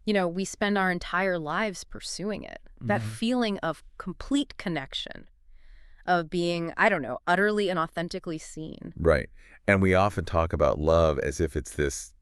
we spend our entire lives pursuing it. That feeling of complete connection, of being, I don't know, utterly and authentically seen. Right. And we often talk about love as if it's this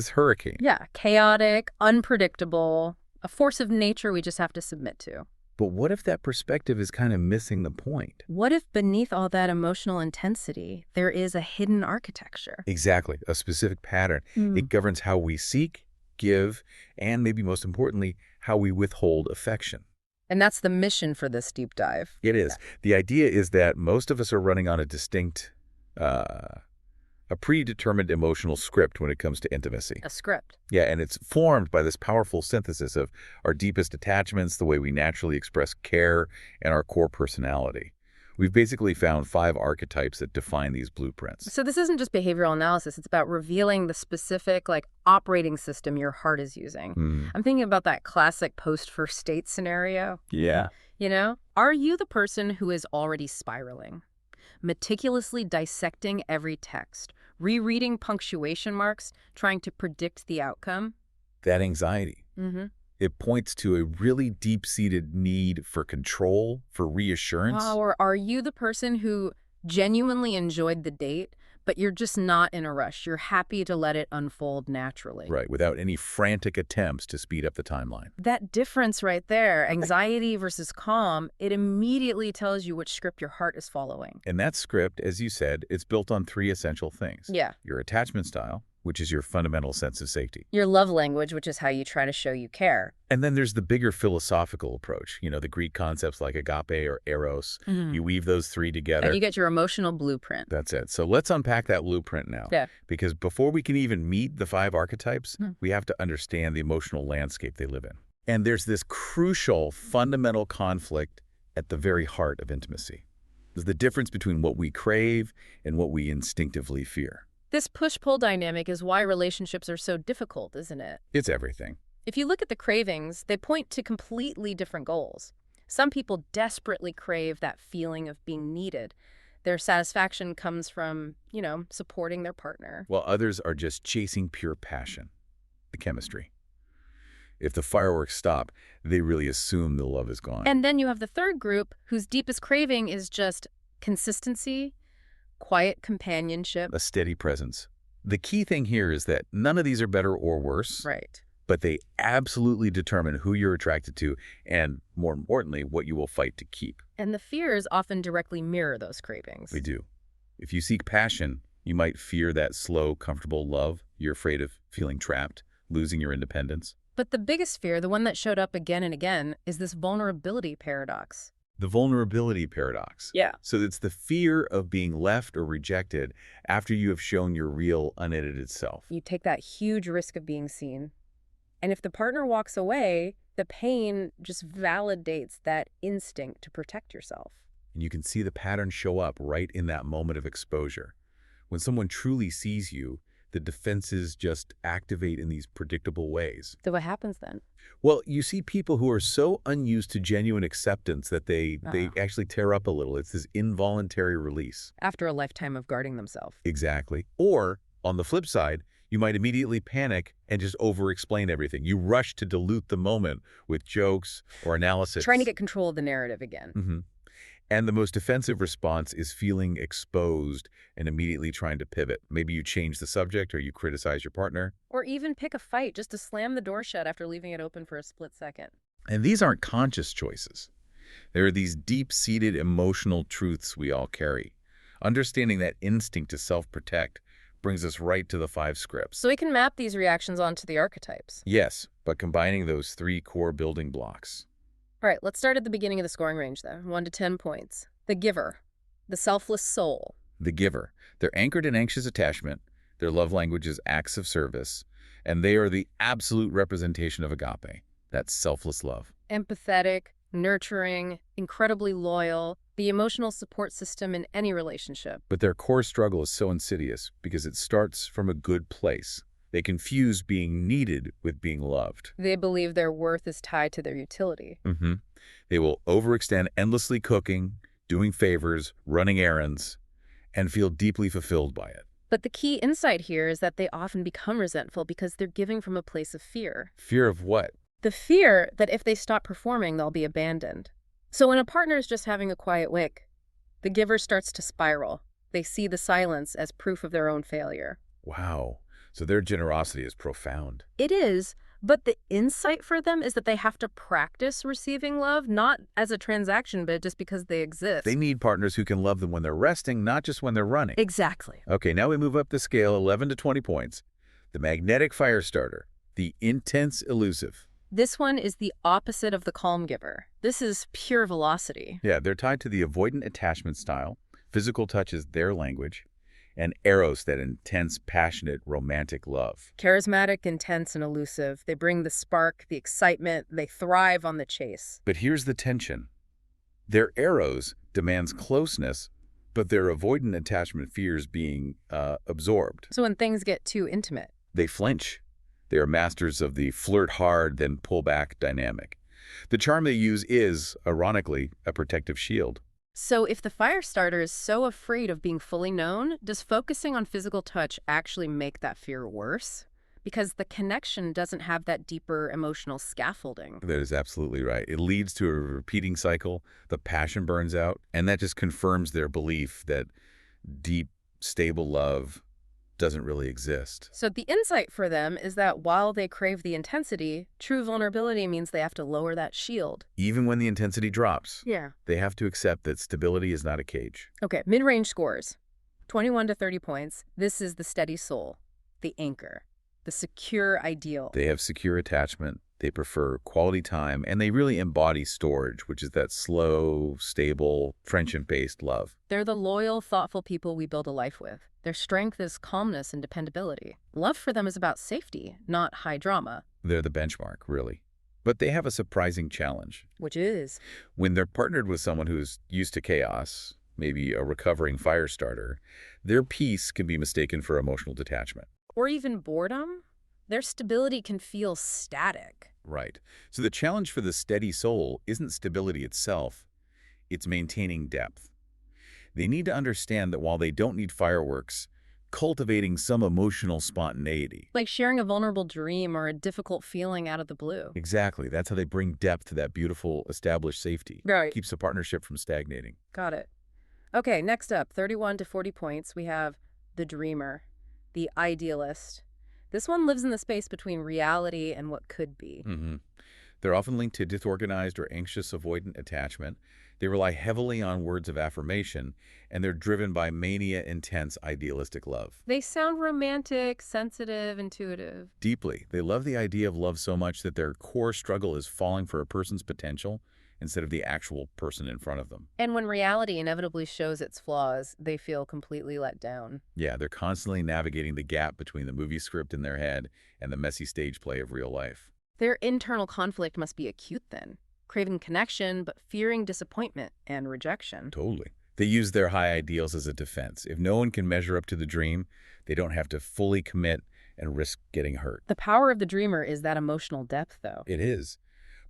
hurricane. Yeah, chaotic, unpredictable, a force of nature we just have to submit to. But what if that perspective is kind of missing the point? What if beneath all that emotional intensity, there is a hidden architecture? Exactly. A specific pattern. It governs how we seek, give, and maybe most importantly, how we withhold affection. And that's the mission for this deep dive. It is. Yeah. The idea is that most of us are running on a distinct, a predetermined emotional script when it comes to intimacy. A script. Yeah, and it's formed by this powerful synthesis of our deepest attachments, the way we naturally express care, and our core personality. We've basically found 5 archetypes that define these blueprints. So this isn't just behavioral analysis. It's about revealing the specific, operating system your heart is using. I'm thinking about that classic post-first date scenario. Yeah. Are you the person who is already spiraling, meticulously dissecting every text, rereading punctuation marks, trying to predict the outcome? That anxiety. It points to a really deep-seated need for control, for reassurance. Or are you the person who genuinely enjoyed the date, but you're just not in a rush? You're happy to let it unfold naturally. Right, without any frantic attempts to speed up the timeline. That difference right there, anxiety versus calm, it immediately tells you which script your heart is following. And that script, as you said, it's built on 3 essential things. Yeah. Your attachment style, which is your fundamental sense of safety. Your love language, which is how you try to show you care. And then there's the bigger philosophical approach, the Greek concepts like agape or eros. You weave those 3 together. And you get your emotional blueprint. That's it. So let's unpack that blueprint now. Yeah. Because before we can even meet the 5 archetypes, we have to understand the emotional landscape they live in. And there's this crucial, fundamental conflict at the very heart of intimacy. There's the difference between what we crave and what we instinctively fear. This push-pull dynamic is why relationships are so difficult, isn't it? It's everything. If you look at the cravings, they point to completely different goals. Some people desperately crave that feeling of being needed. Their satisfaction comes from, supporting their partner. While others are just chasing pure passion, the chemistry. If the fireworks stop, they really assume the love is gone. And then you have the third group whose deepest craving is just consistency, quiet companionship. A steady presence. The key thing here is that none of these are better or worse. Right. But they absolutely determine who you're attracted to and, more importantly, what you will fight to keep. And the fears often directly mirror those cravings. They do. If you seek passion, you might fear that slow, comfortable love. You're afraid of feeling trapped, losing your independence. But the biggest fear, the one that showed up again and again, is this vulnerability paradox. The vulnerability paradox. Yeah. So it's the fear of being left or rejected after you have shown your real, unedited self. You take that huge risk of being seen. And if the partner walks away, the pain just validates that instinct to protect yourself. And you can see the pattern show up right in that moment of exposure. When someone truly sees you, the defenses just activate in these predictable ways. So what happens then? Well, you see people who are so unused to genuine acceptance that they actually tear up a little. It's this involuntary release. After a lifetime of guarding themselves. Exactly. Or, on the flip side, you might immediately panic and just over-explain everything. You rush to dilute the moment with jokes or analysis. Trying to get control of the narrative again. And the most defensive response is feeling exposed and immediately trying to pivot. Maybe you change the subject or you criticize your partner. Or even pick a fight just to slam the door shut after leaving it open for a split second. And these aren't conscious choices. There are these deep-seated emotional truths we all carry. Understanding that instinct to self-protect brings us right to the 5 scripts. So we can map these reactions onto the archetypes. Yes, but combining those 3 core building blocks. All right, let's start at the beginning of the scoring range, though. 1 to 10 points. The giver, the selfless soul. The giver. They're anchored in anxious attachment. Their love language is acts of service. And they are the absolute representation of agape, that selfless love. Empathetic, nurturing, incredibly loyal, the emotional support system in any relationship. But their core struggle is so insidious because it starts from a good place. They confuse being needed with being loved. They believe their worth is tied to their utility. They will overextend endlessly cooking, doing favors, running errands, and feel deeply fulfilled by it. But the key insight here is that they often become resentful because they're giving from a place of fear. Fear of what? The fear that if they stop performing, they'll be abandoned. So when a partner is just having a quiet wick, the giver starts to spiral. They see the silence as proof of their own failure. Wow. So their generosity is profound. It is, but the insight for them is that they have to practice receiving love, not as a transaction, but just because they exist. They need partners who can love them when they're resting, not just when they're running. Exactly. Okay, now we move up the scale 11 to 20 points. The magnetic fire starter, the intense elusive. This one is the opposite of the calm giver. This is pure velocity. Yeah, they're tied to the avoidant attachment style. Physical touch is their language. And eros, that intense, passionate, romantic love. Charismatic, intense, and elusive. They bring the spark, the excitement. They thrive on the chase. But here's the tension. Their eros demands closeness, but their avoidant attachment fears being absorbed. So when things get too intimate, They flinch. They are masters of the flirt hard, then pull back dynamic. The charm they use is, ironically, a protective shield. so if the fire starter is so afraid of being fully known, does focusing on physical touch actually make that fear worse? Because the connection doesn't have that deeper emotional scaffolding. That is absolutely right. It leads to a repeating cycle. The passion burns out, and that just confirms their belief that deep, stable love doesn't really exist. So the insight for them is that while they crave the intensity, true vulnerability means they have to lower that shield. Even when the intensity drops, Yeah. they have to accept that stability is not a cage. Okay, mid-range scores. 21 to 30 points. This is the steady soul, the anchor, the secure ideal. They have secure attachment, they prefer quality time, and they really embody storage, which is that slow, stable, friendship-based love. They're the loyal, thoughtful people we build a life with. Their strength is calmness and dependability. Love for them is about safety, not high drama. They're the benchmark, really. But they have a surprising challenge. Which is? When they're partnered with someone who's used to chaos, maybe a recovering fire starter, their peace can be mistaken for emotional detachment. Or even boredom? Their stability can feel static. Right. So the challenge for the steady soul isn't stability itself, it's maintaining depth. They need to understand that while they don't need fireworks, cultivating some emotional spontaneity. Like sharing a vulnerable dream or a difficult feeling out of the blue. Exactly. That's how they bring depth to that beautiful, established safety. Right. Keeps the partnership from stagnating. Got it. Okay, next up, 31 to 40 points, we have the dreamer, the idealist. This one lives in the space between reality and what could be. They're often linked to disorganized or anxious avoidant attachment. They rely heavily on words of affirmation, and they're driven by mania-intense idealistic love. They sound romantic, sensitive, intuitive. Deeply, they love the idea of love so much that their core struggle is falling for a person's potential instead of the actual person in front of them. And when reality inevitably shows its flaws, they feel completely let down. Yeah, they're constantly navigating the gap between the movie script in their head and the messy stage play of real life. Their internal conflict must be acute then, craving connection but fearing disappointment and rejection. Totally. They use their high ideals as a defense. If no one can measure up to the dream, they don't have to fully commit and risk getting hurt. The power of the dreamer is that emotional depth, though. It is.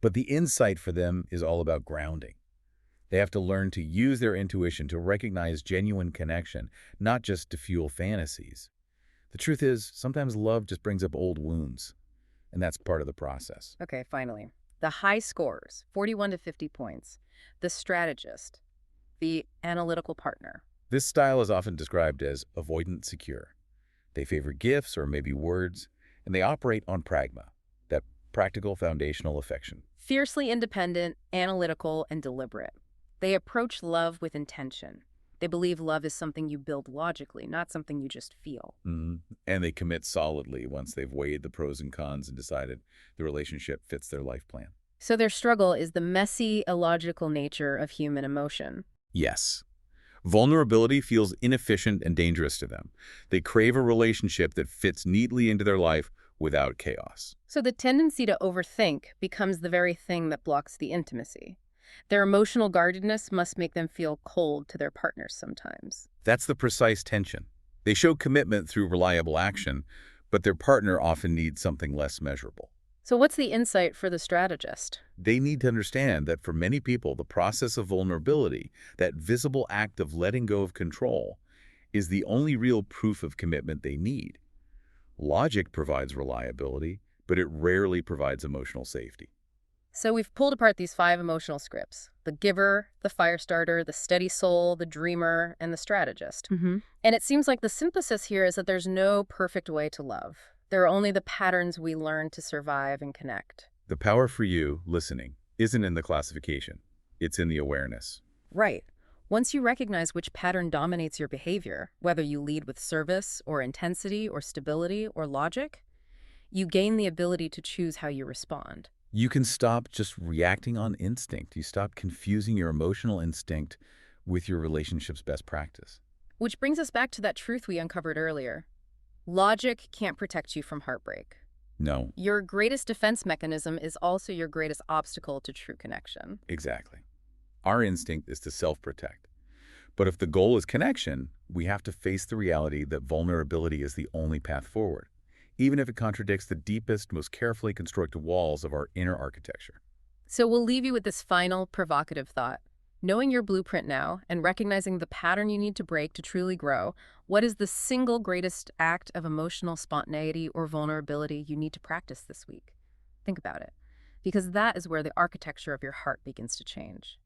But the insight for them is all about grounding. They have to learn to use their intuition to recognize genuine connection, not just to fuel fantasies. The truth is, sometimes love just brings up old wounds, and that's part of the process. Okay, finally. The high scores, 41 to 50 points. The strategist, the analytical partner. This style is often described as avoidant secure. They favor gifts or maybe words, and they operate on pragma, that practical foundational affection. Fiercely independent, analytical, and deliberate. They approach love with intention. They believe love is something you build logically, not something you just feel. And they commit solidly once they've weighed the pros and cons and decided the relationship fits their life plan. So their struggle is the messy, illogical nature of human emotion. Yes. Vulnerability feels inefficient and dangerous to them. They crave a relationship that fits neatly into their life without chaos. So the tendency to overthink becomes the very thing that blocks the intimacy. Their emotional guardedness must make them feel cold to their partners sometimes. That's the precise tension. They show commitment through reliable action, but their partner often needs something less measurable. So what's the insight for the strategist? They need to understand that for many people, the process of vulnerability, that visible act of letting go of control, is the only real proof of commitment they need. Logic provides reliability, but it rarely provides emotional safety. So we've pulled apart these 5 emotional scripts: the giver, the fire starter, the steady soul, the dreamer, and the strategist. And it seems like the synthesis here is that there's no perfect way to love. There are only the patterns we learn to survive and connect. The power for you, listening, isn't in the classification. It's in the awareness. Right. Once you recognize which pattern dominates your behavior, whether you lead with service or intensity or stability or logic, you gain the ability to choose how you respond. You can stop just reacting on instinct. You stop confusing your emotional instinct with your relationship's best practice. Which brings us back to that truth we uncovered earlier. Logic can't protect you from heartbreak. No, Your greatest defense mechanism is also your greatest obstacle to true connection. exactly. Our instinct is to self-protect. But if the goal is connection, we have to face the reality that vulnerability is the only path forward, even if it contradicts the deepest, most carefully constructed walls of our inner architecture. So we'll leave you with this final provocative thought. Knowing your blueprint now and recognizing the pattern you need to break to truly grow, what is the single greatest act of emotional spontaneity or vulnerability you need to practice this week? Think about it, because that is where the architecture of your heart begins to change.